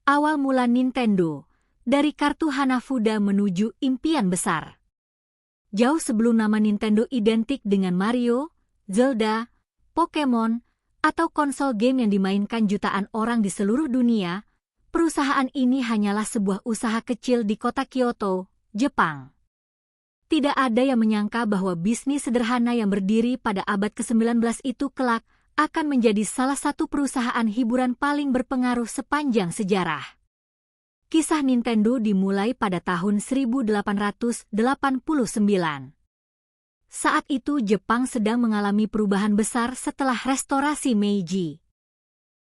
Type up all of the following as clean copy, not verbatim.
Awal mula Nintendo, dari kartu Hanafuda menuju impian besar. Jauh sebelum nama Nintendo identik dengan Mario, Zelda, Pokemon, atau konsol game yang dimainkan jutaan orang di seluruh dunia, perusahaan ini hanyalah sebuah usaha kecil di kota Kyoto, Jepang. Tidak ada yang menyangka bahwa bisnis sederhana yang berdiri pada abad ke-19 itu kelak akan menjadi salah satu perusahaan hiburan paling berpengaruh sepanjang sejarah. Kisah Nintendo dimulai pada tahun 1889. Saat itu Jepang sedang mengalami perubahan besar setelah restorasi Meiji.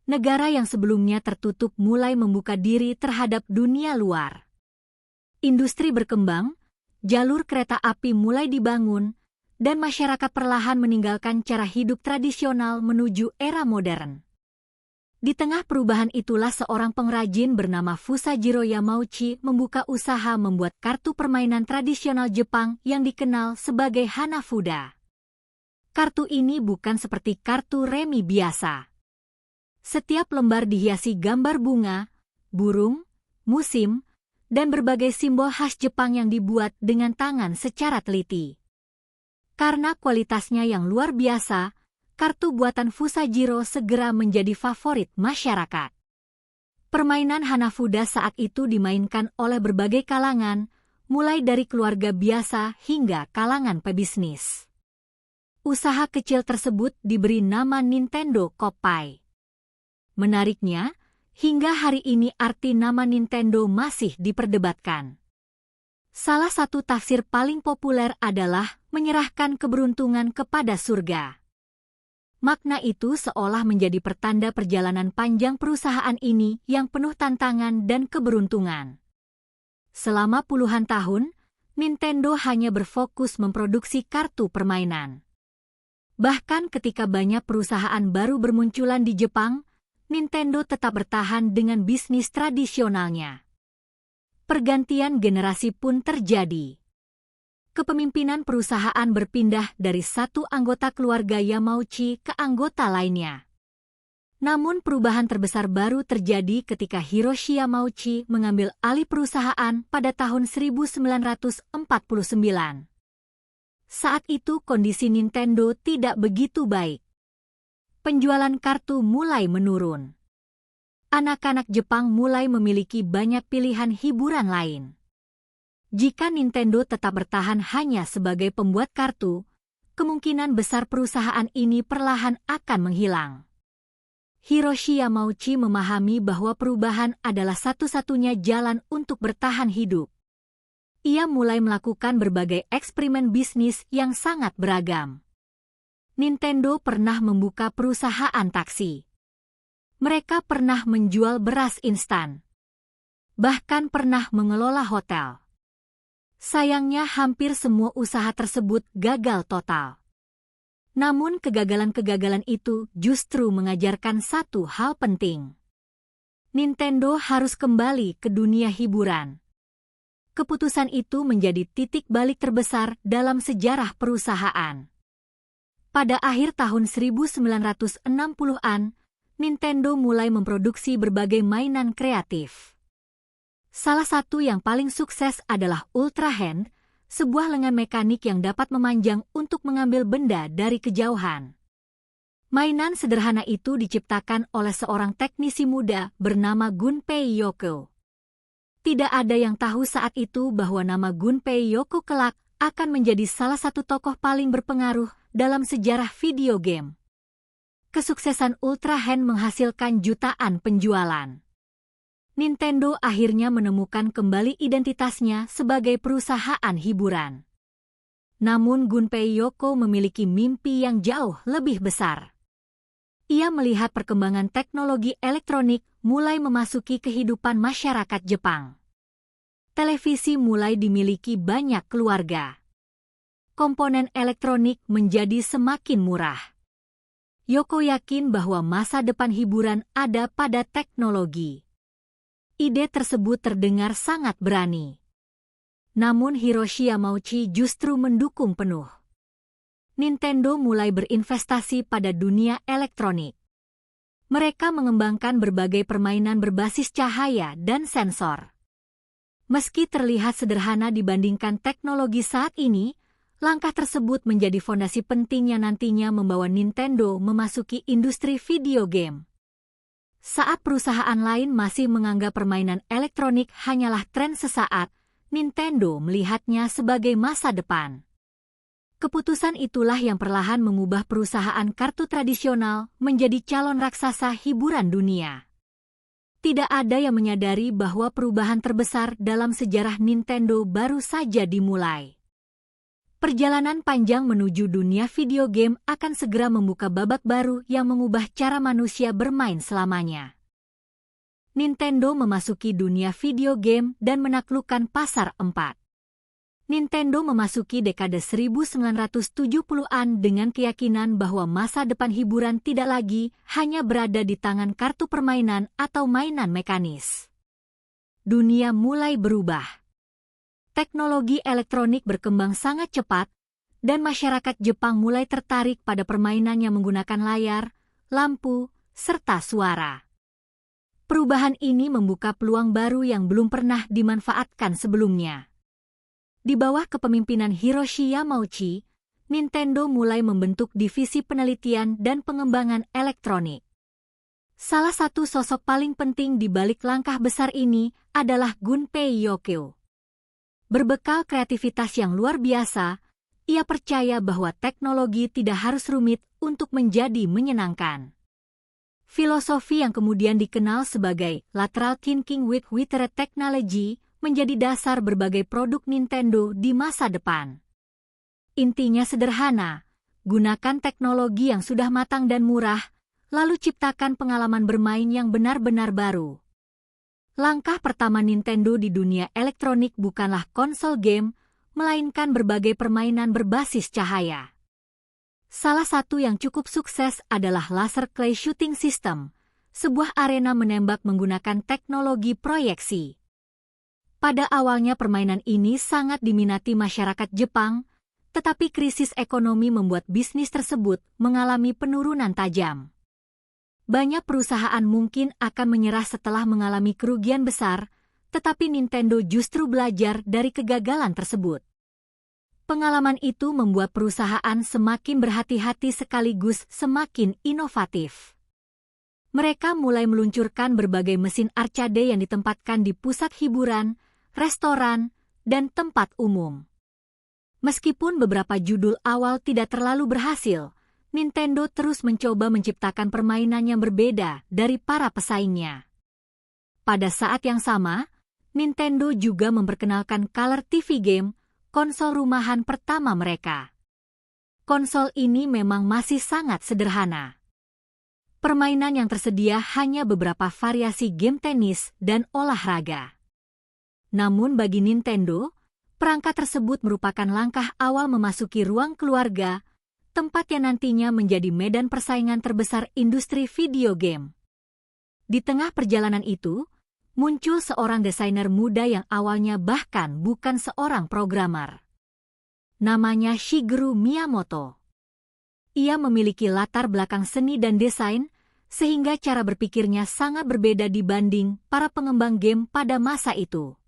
Negara yang sebelumnya tertutup mulai membuka diri terhadap dunia luar. Industri berkembang, jalur kereta api mulai dibangun, dan masyarakat perlahan meninggalkan cara hidup tradisional menuju era modern. Di tengah perubahan itulah seorang pengrajin bernama Fusajiro Yamauchi membuka usaha membuat kartu permainan tradisional Jepang yang dikenal sebagai Hanafuda. Kartu ini bukan seperti kartu remi biasa. Setiap lembar dihiasi gambar bunga, burung, musim, dan berbagai simbol khas Jepang yang dibuat dengan tangan secara teliti. Karena kualitasnya yang luar biasa, kartu buatan Fusajiro segera menjadi favorit masyarakat. Permainan Hanafuda saat itu dimainkan oleh berbagai kalangan, mulai dari keluarga biasa hingga kalangan pebisnis. Usaha kecil tersebut diberi nama Nintendo Koppai. Menariknya, hingga hari ini arti nama Nintendo masih diperdebatkan. Salah satu tafsir paling populer adalah menyerahkan keberuntungan kepada surga. Makna itu seolah menjadi pertanda perjalanan panjang perusahaan ini yang penuh tantangan dan keberuntungan. Selama puluhan tahun, Nintendo hanya berfokus memproduksi kartu permainan. Bahkan ketika banyak perusahaan baru bermunculan di Jepang, Nintendo tetap bertahan dengan bisnis tradisionalnya. Pergantian generasi pun terjadi. Kepemimpinan perusahaan berpindah dari satu anggota keluarga Yamauchi ke anggota lainnya. Namun perubahan terbesar baru terjadi ketika Hiroshi Yamauchi mengambil alih perusahaan pada tahun 1949. Saat itu kondisi Nintendo tidak begitu baik. Penjualan kartu mulai menurun. Anak-anak Jepang mulai memiliki banyak pilihan hiburan lain. Jika Nintendo tetap bertahan hanya sebagai pembuat kartu, kemungkinan besar perusahaan ini perlahan akan menghilang. Hiroshi Yamauchi memahami bahwa perubahan adalah satu-satunya jalan untuk bertahan hidup. Ia mulai melakukan berbagai eksperimen bisnis yang sangat beragam. Nintendo pernah membuka perusahaan taksi. Mereka pernah menjual beras instan. Bahkan pernah mengelola hotel. Sayangnya hampir semua usaha tersebut gagal total. Namun kegagalan-kegagalan itu justru mengajarkan satu hal penting. Nintendo harus kembali ke dunia hiburan. Keputusan itu menjadi titik balik terbesar dalam sejarah perusahaan. Pada akhir tahun 1960-an, Nintendo mulai memproduksi berbagai mainan kreatif. Salah satu yang paling sukses adalah Ultra Hand, sebuah lengan mekanik yang dapat memanjang untuk mengambil benda dari kejauhan. Mainan sederhana itu diciptakan oleh seorang teknisi muda bernama Gunpei Yokoi. Tidak ada yang tahu saat itu bahwa nama Gunpei Yokoi kelak akan menjadi salah satu tokoh paling berpengaruh dalam sejarah video game. Kesuksesan Ultra Hand menghasilkan jutaan penjualan. Nintendo akhirnya menemukan kembali identitasnya sebagai perusahaan hiburan. Namun Gunpei Yokoi memiliki mimpi yang jauh lebih besar. Ia melihat perkembangan teknologi elektronik mulai memasuki kehidupan masyarakat Jepang. Televisi mulai dimiliki banyak keluarga. Komponen elektronik menjadi semakin murah. Yokoi yakin bahwa masa depan hiburan ada pada teknologi. Ide tersebut terdengar sangat berani. Namun Hiroshi Yamauchi justru mendukung penuh. Nintendo mulai berinvestasi pada dunia elektronik. Mereka mengembangkan berbagai permainan berbasis cahaya dan sensor. Meski terlihat sederhana dibandingkan teknologi saat ini, langkah tersebut menjadi fondasi penting yang nantinya membawa Nintendo memasuki industri video game. Saat perusahaan lain masih menganggap permainan elektronik hanyalah tren sesaat, Nintendo melihatnya sebagai masa depan. Keputusan itulah yang perlahan mengubah perusahaan kartu tradisional menjadi calon raksasa hiburan dunia. Tidak ada yang menyadari bahwa perubahan terbesar dalam sejarah Nintendo baru saja dimulai. Perjalanan panjang menuju dunia video game akan segera membuka babak baru yang mengubah cara manusia bermain selamanya. Nintendo memasuki dunia video game dan menaklukkan pasar 4. Nintendo memasuki dekade 1970-an dengan keyakinan bahwa masa depan hiburan tidak lagi hanya berada di tangan kartu permainan atau mainan mekanis. Dunia mulai berubah. Teknologi elektronik berkembang sangat cepat, dan masyarakat Jepang mulai tertarik pada permainan yang menggunakan layar, lampu, serta suara. Perubahan ini membuka peluang baru yang belum pernah dimanfaatkan sebelumnya. Di bawah kepemimpinan Hiroshi Yamauchi, Nintendo mulai membentuk divisi penelitian dan pengembangan elektronik. Salah satu sosok paling penting di balik langkah besar ini adalah Gunpei Yokoi. Berbekal kreativitas yang luar biasa, ia percaya bahwa teknologi tidak harus rumit untuk menjadi menyenangkan. Filosofi yang kemudian dikenal sebagai lateral thinking with iterative technology menjadi dasar berbagai produk Nintendo di masa depan. Intinya sederhana, gunakan teknologi yang sudah matang dan murah, lalu ciptakan pengalaman bermain yang benar-benar baru. Langkah pertama Nintendo di dunia elektronik bukanlah konsol game, melainkan berbagai permainan berbasis cahaya. Salah satu yang cukup sukses adalah Laser Clay Shooting System, sebuah arena menembak menggunakan teknologi proyeksi. Pada awalnya permainan ini sangat diminati masyarakat Jepang, tetapi krisis ekonomi membuat bisnis tersebut mengalami penurunan tajam. Banyak perusahaan mungkin akan menyerah setelah mengalami kerugian besar, tetapi Nintendo justru belajar dari kegagalan tersebut. Pengalaman itu membuat perusahaan semakin berhati-hati sekaligus semakin inovatif. Mereka mulai meluncurkan berbagai mesin arcade yang ditempatkan di pusat hiburan, restoran, dan tempat umum. Meskipun beberapa judul awal tidak terlalu berhasil, Nintendo terus mencoba menciptakan permainan yang berbeda dari para pesaingnya. Pada saat yang sama, Nintendo juga memperkenalkan Color TV Game, konsol rumahan pertama mereka. Konsol ini memang masih sangat sederhana. Permainan yang tersedia hanya beberapa variasi game tenis dan olahraga. Namun bagi Nintendo, perangkat tersebut merupakan langkah awal memasuki ruang keluarga, tempat yang nantinya menjadi medan persaingan terbesar industri video game. Di tengah perjalanan itu, muncul seorang desainer muda yang awalnya bahkan bukan seorang programmer. Namanya Shigeru Miyamoto. Ia memiliki latar belakang seni dan desain, sehingga cara berpikirnya sangat berbeda dibanding para pengembang game pada masa itu.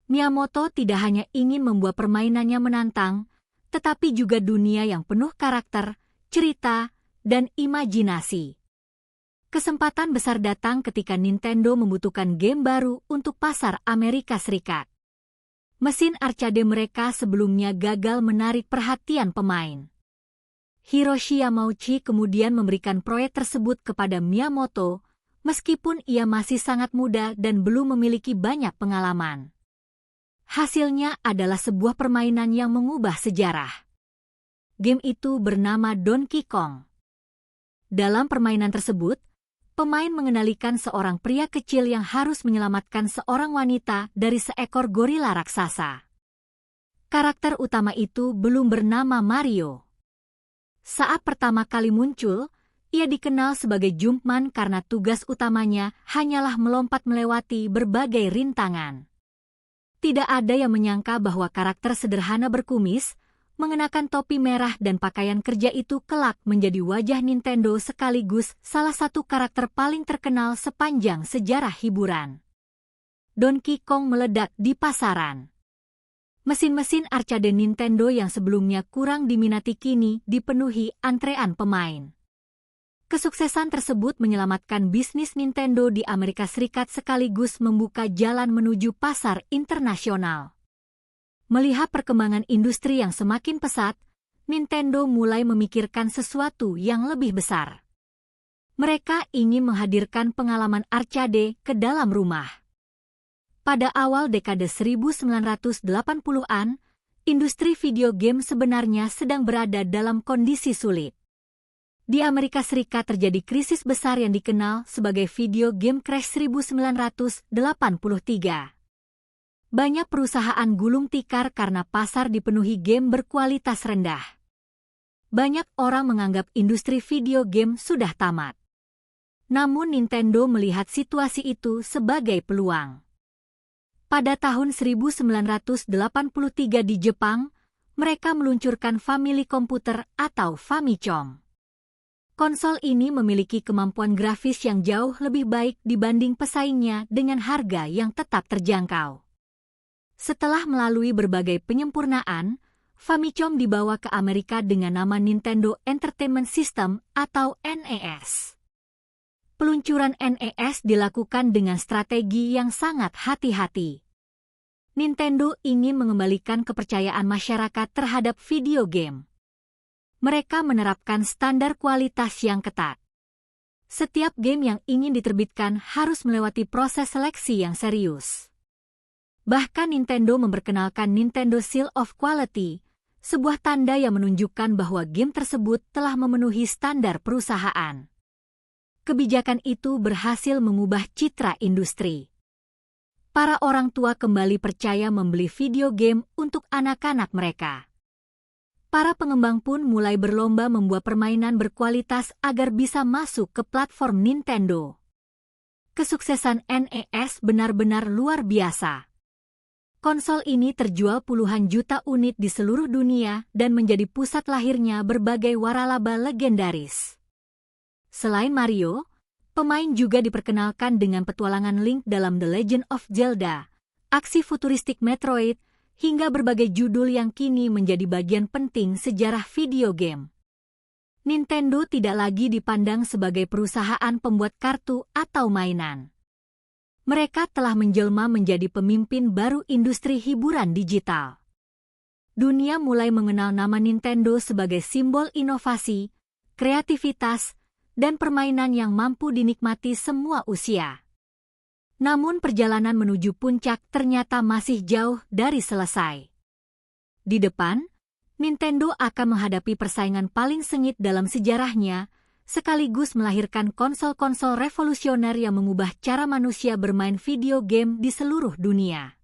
Miyamoto tidak hanya ingin membuat permainannya menantang, tetapi juga dunia yang penuh karakter, cerita, dan imajinasi. Kesempatan besar datang ketika Nintendo membutuhkan game baru untuk pasar Amerika Serikat. Mesin arcade mereka sebelumnya gagal menarik perhatian pemain. Hiroshi Yamauchi kemudian memberikan proyek tersebut kepada Miyamoto, meskipun ia masih sangat muda dan belum memiliki banyak pengalaman. Hasilnya adalah sebuah permainan yang mengubah sejarah. Game itu bernama Donkey Kong. Dalam permainan tersebut, pemain mengendalikan seorang pria kecil yang harus menyelamatkan seorang wanita dari seekor gorila raksasa. Karakter utama itu belum bernama Mario. Saat pertama kali muncul, ia dikenal sebagai Jumpman karena tugas utamanya hanyalah melompat melewati berbagai rintangan. Tidak ada yang menyangka bahwa karakter sederhana berkumis, Mengenakan topi merah dan pakaian kerja itu kelak menjadi wajah Nintendo sekaligus salah satu karakter paling terkenal sepanjang sejarah hiburan. Donkey Kong meledak di pasaran. Mesin-mesin arcade Nintendo yang sebelumnya kurang diminati kini dipenuhi antrean pemain. Kesuksesan tersebut menyelamatkan bisnis Nintendo di Amerika Serikat sekaligus membuka jalan menuju pasar internasional. Melihat perkembangan industri yang semakin pesat, Nintendo mulai memikirkan sesuatu yang lebih besar. Mereka ingin menghadirkan pengalaman arcade ke dalam rumah. Pada awal dekade 1980-an, industri video game sebenarnya sedang berada dalam kondisi sulit. Di Amerika Serikat terjadi krisis besar yang dikenal sebagai video game crash 1983. Banyak perusahaan gulung tikar karena pasar dipenuhi game berkualitas rendah. Banyak orang menganggap industri video game sudah tamat. Namun Nintendo melihat situasi itu sebagai peluang. Pada tahun 1983 di Jepang, mereka meluncurkan Family Computer atau Famicom. Konsol ini memiliki kemampuan grafis yang jauh lebih baik dibanding pesaingnya dengan harga yang tetap terjangkau. Setelah melalui berbagai penyempurnaan, Famicom dibawa ke Amerika dengan nama Nintendo Entertainment System atau NES. Peluncuran NES dilakukan dengan strategi yang sangat hati-hati. Nintendo ingin mengembalikan kepercayaan masyarakat terhadap video game. Mereka menerapkan standar kualitas yang ketat. Setiap game yang ingin diterbitkan harus melewati proses seleksi yang serius. Bahkan Nintendo memperkenalkan Nintendo Seal of Quality, sebuah tanda yang menunjukkan bahwa game tersebut telah memenuhi standar perusahaan. Kebijakan itu berhasil mengubah citra industri. Para orang tua kembali percaya membeli video game untuk anak-anak mereka. Para pengembang pun mulai berlomba membuat permainan berkualitas agar bisa masuk ke platform Nintendo. Kesuksesan NES benar-benar luar biasa. Konsol ini terjual puluhan juta unit di seluruh dunia dan menjadi pusat lahirnya berbagai waralaba legendaris. Selain Mario, pemain juga diperkenalkan dengan petualangan Link dalam The Legend of Zelda, aksi futuristik Metroid, hingga berbagai judul yang kini menjadi bagian penting sejarah video game. Nintendo tidak lagi dipandang sebagai perusahaan pembuat kartu atau mainan. Mereka telah menjelma menjadi pemimpin baru industri hiburan digital. Dunia mulai mengenal nama Nintendo sebagai simbol inovasi, kreativitas, dan permainan yang mampu dinikmati semua usia. Namun perjalanan menuju puncak ternyata masih jauh dari selesai. Di depan, Nintendo akan menghadapi persaingan paling sengit dalam sejarahnya, sekaligus melahirkan konsol-konsol revolusioner yang mengubah cara manusia bermain video game di seluruh dunia.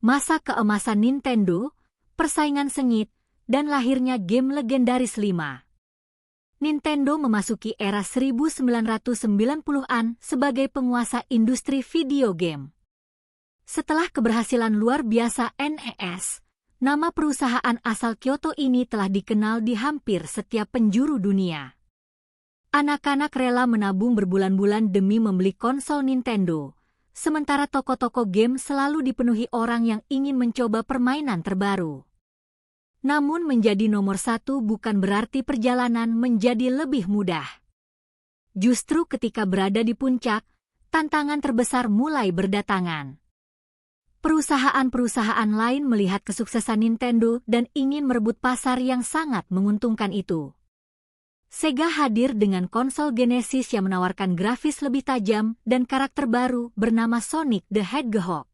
Masa keemasan Nintendo, persaingan sengit, dan lahirnya game legendaris 5. Nintendo memasuki era 1990-an sebagai penguasa industri video game. Setelah keberhasilan luar biasa NES, nama perusahaan asal Kyoto ini telah dikenal di hampir setiap penjuru dunia. Anak-anak rela menabung berbulan-bulan demi membeli konsol Nintendo, sementara toko-toko game selalu dipenuhi orang yang ingin mencoba permainan terbaru. Namun menjadi nomor satu bukan berarti perjalanan menjadi lebih mudah. Justru ketika berada di puncak, tantangan terbesar mulai berdatangan. Perusahaan-perusahaan lain melihat kesuksesan Nintendo dan ingin merebut pasar yang sangat menguntungkan itu. Sega hadir dengan konsol Genesis yang menawarkan grafis lebih tajam dan karakter baru bernama Sonic the Hedgehog.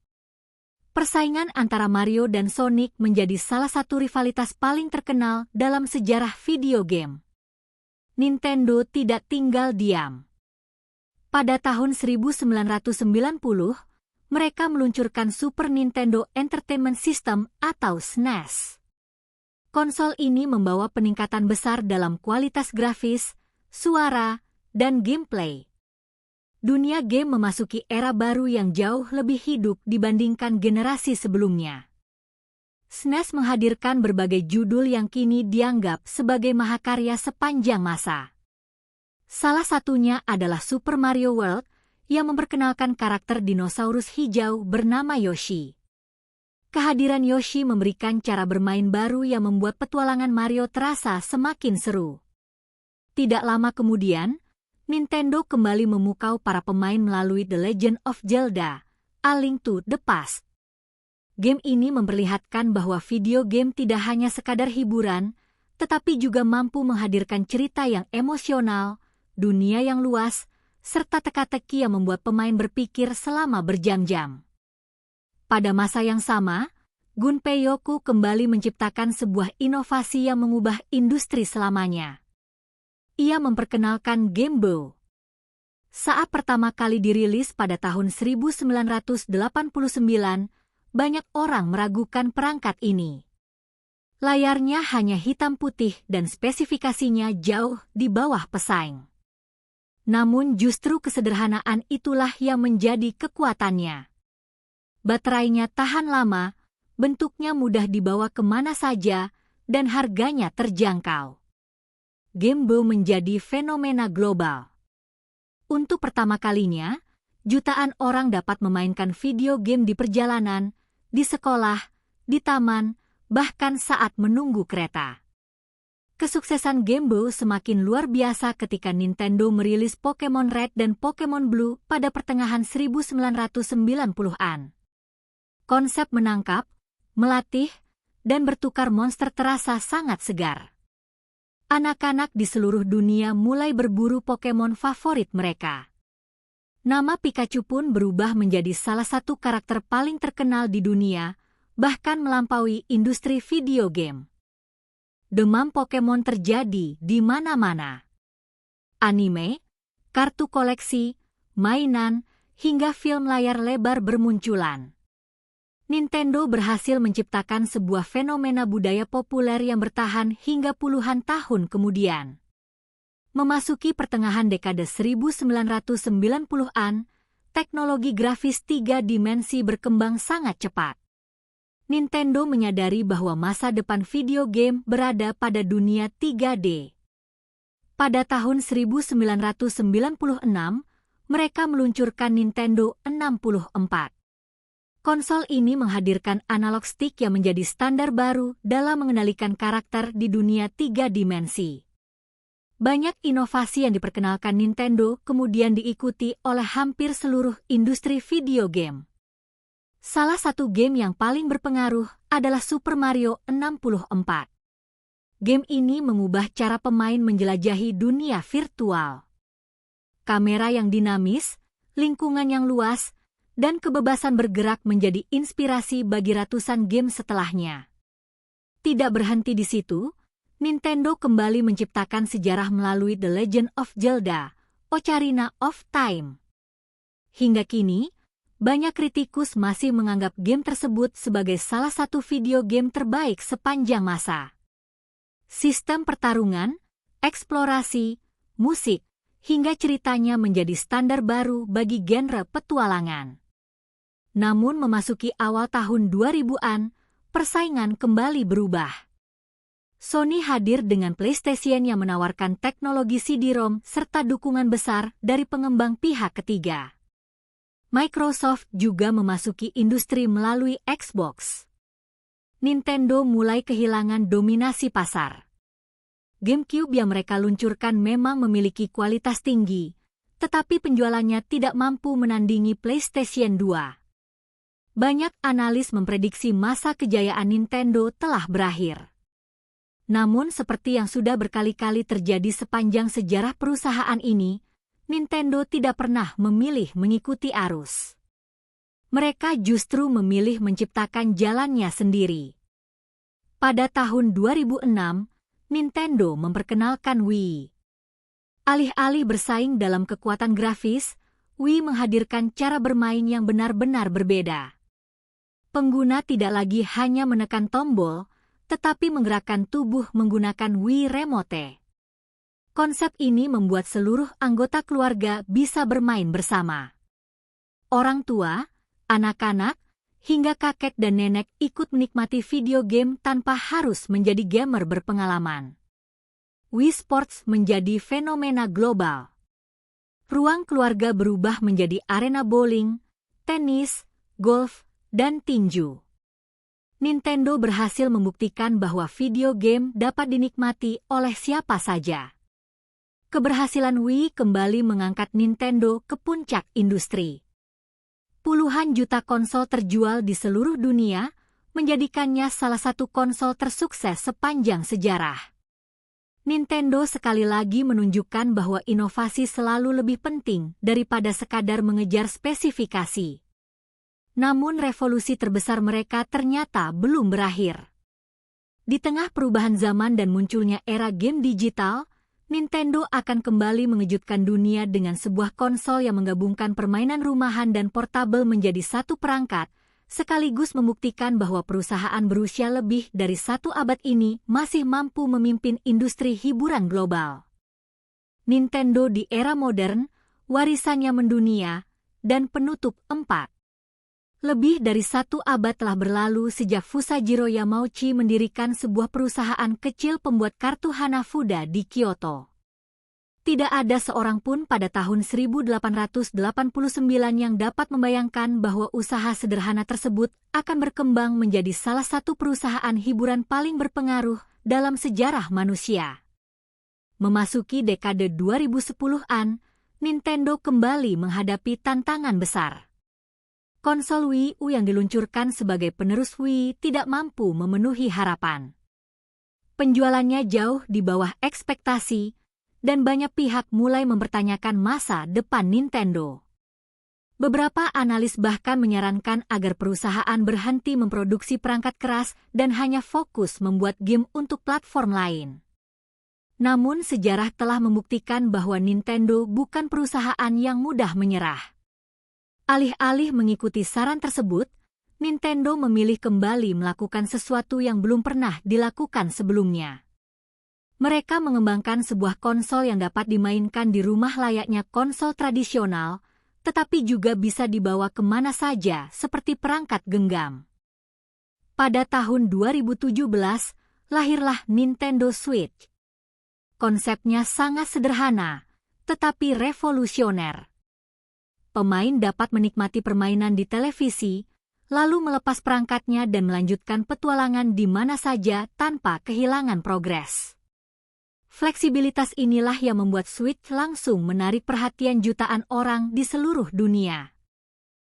Persaingan antara Mario dan Sonic menjadi salah satu rivalitas paling terkenal dalam sejarah video game. Nintendo tidak tinggal diam. Pada tahun 1990, mereka meluncurkan Super Nintendo Entertainment System atau SNES. Konsol ini membawa peningkatan besar dalam kualitas grafis, suara, dan gameplay. Dunia game memasuki era baru yang jauh lebih hidup dibandingkan generasi sebelumnya. SNES menghadirkan berbagai judul yang kini dianggap sebagai mahakarya sepanjang masa. Salah satunya adalah Super Mario World yang memperkenalkan karakter dinosaurus hijau bernama Yoshi. Kehadiran Yoshi memberikan cara bermain baru yang membuat petualangan Mario terasa semakin seru. Tidak lama kemudian, Nintendo kembali memukau para pemain melalui The Legend of Zelda: A Link to the Past. Game ini memperlihatkan bahwa video game tidak hanya sekadar hiburan, tetapi juga mampu menghadirkan cerita yang emosional, dunia yang luas, serta teka-teki yang membuat pemain berpikir selama berjam-jam. Pada masa yang sama, Gunpei Yokoi kembali menciptakan sebuah inovasi yang mengubah industri selamanya. Ia memperkenalkan Game Boy. Saat pertama kali dirilis pada tahun 1989, banyak orang meragukan perangkat ini. Layarnya hanya hitam putih dan spesifikasinya jauh di bawah pesaing. Namun justru kesederhanaan itulah yang menjadi kekuatannya. Baterainya tahan lama, bentuknya mudah dibawa kemana saja, dan harganya terjangkau. Game Boy menjadi fenomena global. Untuk pertama kalinya, jutaan orang dapat memainkan video game di perjalanan, di sekolah, di taman, bahkan saat menunggu kereta. Kesuksesan Game Boy semakin luar biasa ketika Nintendo merilis Pokemon Red dan Pokemon Blue pada pertengahan 1990-an. Konsep menangkap, melatih, dan bertukar monster terasa sangat segar. Anak-anak di seluruh dunia mulai berburu Pokemon favorit mereka. Nama Pikachu pun berubah menjadi salah satu karakter paling terkenal di dunia, bahkan melampaui industri video game. Demam Pokemon terjadi di mana-mana. Anime, kartu koleksi, mainan, hingga film layar lebar bermunculan. Nintendo berhasil menciptakan sebuah fenomena budaya populer yang bertahan hingga puluhan tahun kemudian. Memasuki pertengahan dekade 1990-an, teknologi grafis 3 dimensi berkembang sangat cepat. Nintendo menyadari bahwa masa depan video game berada pada dunia 3D. Pada tahun 1996, mereka meluncurkan Nintendo 64. Konsol ini menghadirkan analog stick yang menjadi standar baru dalam mengendalikan karakter di dunia 3 dimensi. Banyak inovasi yang diperkenalkan Nintendo kemudian diikuti oleh hampir seluruh industri video game. Salah satu game yang paling berpengaruh adalah Super Mario 64. Game ini mengubah cara pemain menjelajahi dunia virtual. Kamera yang dinamis, lingkungan yang luas, dan kebebasan bergerak menjadi inspirasi bagi ratusan game setelahnya. Tidak berhenti di situ, Nintendo kembali menciptakan sejarah melalui The Legend of Zelda: Ocarina of Time. Hingga kini, banyak kritikus masih menganggap game tersebut sebagai salah satu video game terbaik sepanjang masa. Sistem pertarungan, eksplorasi, musik, hingga ceritanya menjadi standar baru bagi genre petualangan. Namun memasuki awal tahun 2000-an, persaingan kembali berubah. Sony hadir dengan PlayStation yang menawarkan teknologi CD-ROM serta dukungan besar dari pengembang pihak ketiga. Microsoft juga memasuki industri melalui Xbox. Nintendo mulai kehilangan dominasi pasar. GameCube yang mereka luncurkan memang memiliki kualitas tinggi, tetapi penjualannya tidak mampu menandingi PlayStation 2. Banyak analis memprediksi masa kejayaan Nintendo telah berakhir. Namun seperti yang sudah berkali-kali terjadi sepanjang sejarah perusahaan ini, Nintendo tidak pernah memilih mengikuti arus. Mereka justru memilih menciptakan jalannya sendiri. Pada tahun 2006, Nintendo memperkenalkan Wii. Alih-alih bersaing dalam kekuatan grafis, Wii menghadirkan cara bermain yang benar-benar berbeda. Pengguna tidak lagi hanya menekan tombol, tetapi menggerakkan tubuh menggunakan Wii Remote. Konsep ini membuat seluruh anggota keluarga bisa bermain bersama. Orang tua, anak-anak, hingga kakek dan nenek ikut menikmati video game tanpa harus menjadi gamer berpengalaman. Wii Sports menjadi fenomena global. Ruang keluarga berubah menjadi arena bowling, tenis, golf, dan tinju. Nintendo berhasil membuktikan bahwa video game dapat dinikmati oleh siapa saja. Keberhasilan Wii kembali mengangkat Nintendo ke puncak industri. Puluhan juta konsol terjual di seluruh dunia, menjadikannya salah satu konsol tersukses sepanjang sejarah. Nintendo sekali lagi menunjukkan bahwa inovasi selalu lebih penting daripada sekadar mengejar spesifikasi. Namun revolusi terbesar mereka ternyata belum berakhir. Di tengah perubahan zaman dan munculnya era game digital, Nintendo akan kembali mengejutkan dunia dengan sebuah konsol yang menggabungkan permainan rumahan dan portabel menjadi satu perangkat, sekaligus membuktikan bahwa perusahaan berusia lebih dari 1 abad ini masih mampu memimpin industri hiburan global. Nintendo di era modern, warisannya mendunia, dan penutup 4. Lebih dari 1 abad telah berlalu sejak Fusajiro Yamauchi mendirikan sebuah perusahaan kecil pembuat kartu Hanafuda di Kyoto. Tidak ada seorang pun pada tahun 1889 yang dapat membayangkan bahwa usaha sederhana tersebut akan berkembang menjadi salah satu perusahaan hiburan paling berpengaruh dalam sejarah manusia. Memasuki dekade 2010-an, Nintendo kembali menghadapi tantangan besar. Konsol Wii U yang diluncurkan sebagai penerus Wii tidak mampu memenuhi harapan. Penjualannya jauh di bawah ekspektasi, dan banyak pihak mulai mempertanyakan masa depan Nintendo. Beberapa analis bahkan menyarankan agar perusahaan berhenti memproduksi perangkat keras dan hanya fokus membuat game untuk platform lain. Namun sejarah telah membuktikan bahwa Nintendo bukan perusahaan yang mudah menyerah. Alih-alih mengikuti saran tersebut, Nintendo memilih kembali melakukan sesuatu yang belum pernah dilakukan sebelumnya. Mereka mengembangkan sebuah konsol yang dapat dimainkan di rumah layaknya konsol tradisional, tetapi juga bisa dibawa kemana saja seperti perangkat genggam. Pada tahun 2017, lahirlah Nintendo Switch. Konsepnya sangat sederhana, tetapi revolusioner. Pemain dapat menikmati permainan di televisi, lalu melepas perangkatnya dan melanjutkan petualangan di mana saja tanpa kehilangan progres. Fleksibilitas inilah yang membuat Switch langsung menarik perhatian jutaan orang di seluruh dunia.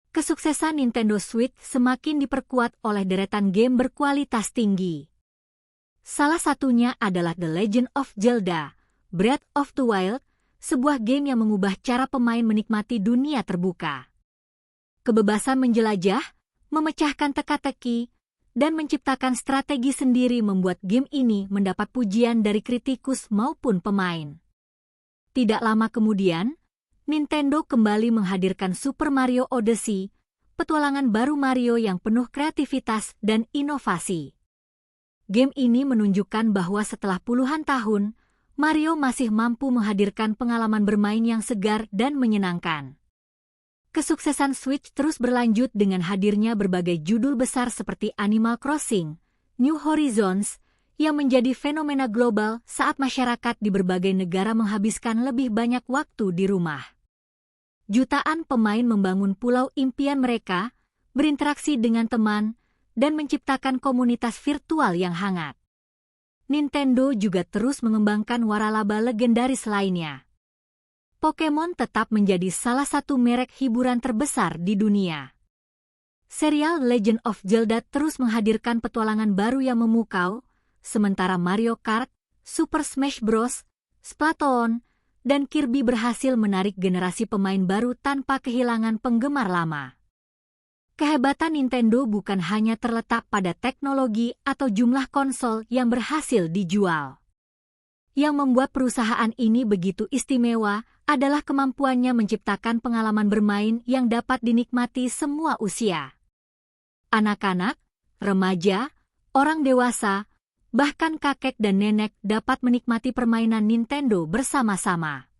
Kesuksesan Nintendo Switch semakin diperkuat oleh deretan game berkualitas tinggi. Salah satunya adalah The Legend of Zelda, Breath of the Wild, sebuah game yang mengubah cara pemain menikmati dunia terbuka. Kebebasan menjelajah, memecahkan teka-teki, dan menciptakan strategi sendiri membuat game ini mendapat pujian dari kritikus maupun pemain. Tidak lama kemudian, Nintendo kembali menghadirkan Super Mario Odyssey, petualangan baru Mario yang penuh kreativitas dan inovasi. Game ini menunjukkan bahwa setelah puluhan tahun, Mario masih mampu menghadirkan pengalaman bermain yang segar dan menyenangkan. Kesuksesan Switch terus berlanjut dengan hadirnya berbagai judul besar seperti Animal Crossing, New Horizons, yang menjadi fenomena global saat masyarakat di berbagai negara menghabiskan lebih banyak waktu di rumah. Jutaan pemain membangun pulau impian mereka, berinteraksi dengan teman, dan menciptakan komunitas virtual yang hangat. Nintendo juga terus mengembangkan waralaba legendaris lainnya. Pokémon tetap menjadi salah satu merek hiburan terbesar di dunia. Serial Legend of Zelda terus menghadirkan petualangan baru yang memukau, sementara Mario Kart, Super Smash Bros., Splatoon, dan Kirby berhasil menarik generasi pemain baru tanpa kehilangan penggemar lama. Kehebatan Nintendo bukan hanya terletak pada teknologi atau jumlah konsol yang berhasil dijual. Yang membuat perusahaan ini begitu istimewa adalah kemampuannya menciptakan pengalaman bermain yang dapat dinikmati semua usia. Anak-anak, remaja, orang dewasa, bahkan kakek dan nenek dapat menikmati permainan Nintendo bersama-sama.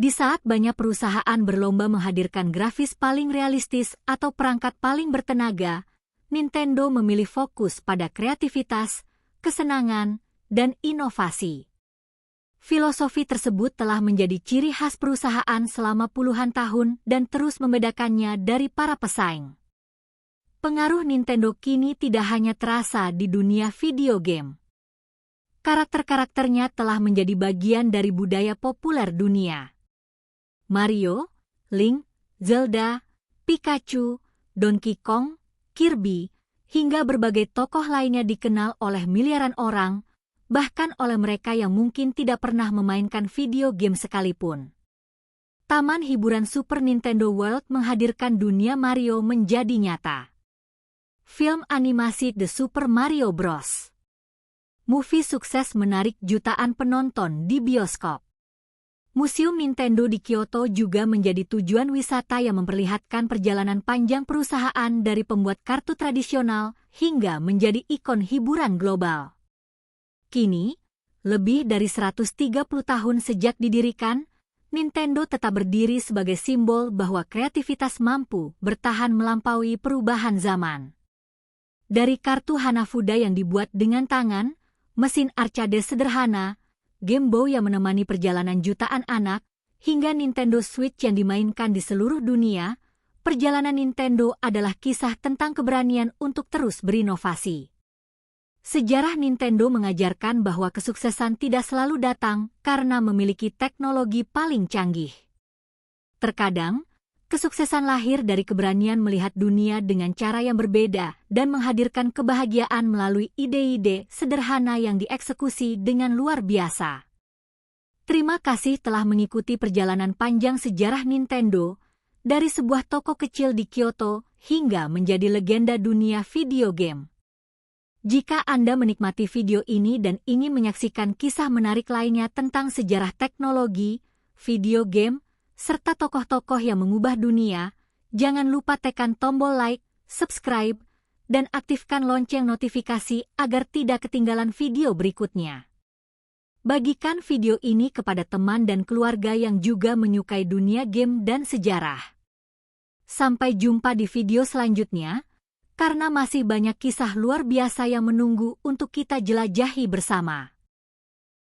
Di saat banyak perusahaan berlomba menghadirkan grafis paling realistis atau perangkat paling bertenaga, Nintendo memilih fokus pada kreativitas, kesenangan, dan inovasi. Filosofi tersebut telah menjadi ciri khas perusahaan selama puluhan tahun dan terus membedakannya dari para pesaing. Pengaruh Nintendo kini tidak hanya terasa di dunia video game. Karakter-karakternya telah menjadi bagian dari budaya populer dunia. Mario, Link, Zelda, Pikachu, Donkey Kong, Kirby, hingga berbagai tokoh lainnya dikenal oleh miliaran orang, bahkan oleh mereka yang mungkin tidak pernah memainkan video game sekalipun. Taman hiburan Super Nintendo World menghadirkan dunia Mario menjadi nyata. Film animasi The Super Mario Bros. Movie sukses menarik jutaan penonton di bioskop. Museum Nintendo di Kyoto juga menjadi tujuan wisata yang memperlihatkan perjalanan panjang perusahaan dari pembuat kartu tradisional hingga menjadi ikon hiburan global. Kini, lebih dari 130 tahun sejak didirikan, Nintendo tetap berdiri sebagai simbol bahwa kreativitas mampu bertahan melampaui perubahan zaman. Dari kartu Hanafuda yang dibuat dengan tangan, mesin arcade sederhana, Game Boy yang menemani perjalanan jutaan anak, hingga Nintendo Switch yang dimainkan di seluruh dunia, perjalanan Nintendo adalah kisah tentang keberanian untuk terus berinovasi. Sejarah Nintendo mengajarkan bahwa kesuksesan tidak selalu datang karena memiliki teknologi paling canggih. Terkadang, kesuksesan lahir dari keberanian melihat dunia dengan cara yang berbeda dan menghadirkan kebahagiaan melalui ide-ide sederhana yang dieksekusi dengan luar biasa. Terima kasih telah mengikuti perjalanan panjang sejarah Nintendo, dari sebuah toko kecil di Kyoto hingga menjadi legenda dunia video game. Jika Anda menikmati video ini dan ingin menyaksikan kisah menarik lainnya tentang sejarah teknologi, video game, serta tokoh-tokoh yang mengubah dunia, jangan lupa tekan tombol like, subscribe, dan aktifkan lonceng notifikasi agar tidak ketinggalan video berikutnya. Bagikan video ini kepada teman dan keluarga yang juga menyukai dunia game dan sejarah. Sampai jumpa di video selanjutnya, karena masih banyak kisah luar biasa yang menunggu untuk kita jelajahi bersama.